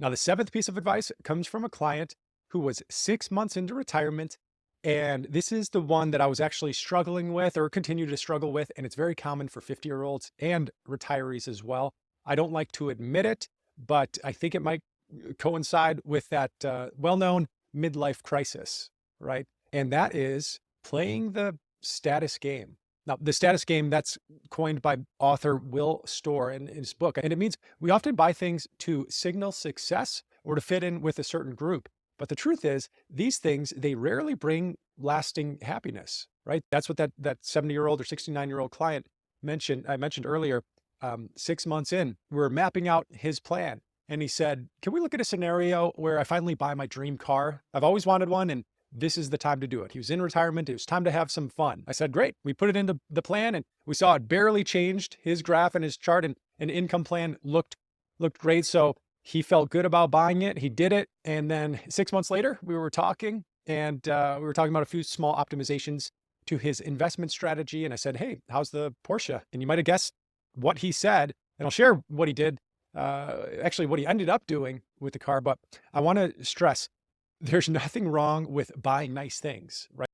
Now, the seventh piece of advice comes from a client who was 6 months into retirement. And this is the one that I was actually struggling with or continue to struggle with. And it's very common for 50-year-olds and retirees as well. I don't like to admit it, but I think it might coincide with that well-known midlife crisis, right? And that is playing the status game. Now, the status game that's coined by author Will Storr in his book, and it means we often buy things to signal success or to fit in with a certain group. But the truth is, these things, they rarely bring lasting happiness, right? That's what that 70-year-old or 69-year-old client I mentioned earlier. 6 months in, we were mapping out his plan. And he said, can we look at a scenario where I finally buy my dream car? I've always wanted one, and this is the time to do it. He was in retirement. It was time to have some fun. I said, great. We put it into the plan, and we saw it barely changed. His graph and his chart and income plan looked great. So he felt good about buying it. He did it. And then 6 months later, we were talking, and we were talking about a few small optimizations to his investment strategy. And I said, hey, how's the Porsche? And you might have guessed what he said, and I'll share what he did, actually what he ended up doing with the car. But I want to stress, there's nothing wrong with buying nice things, right?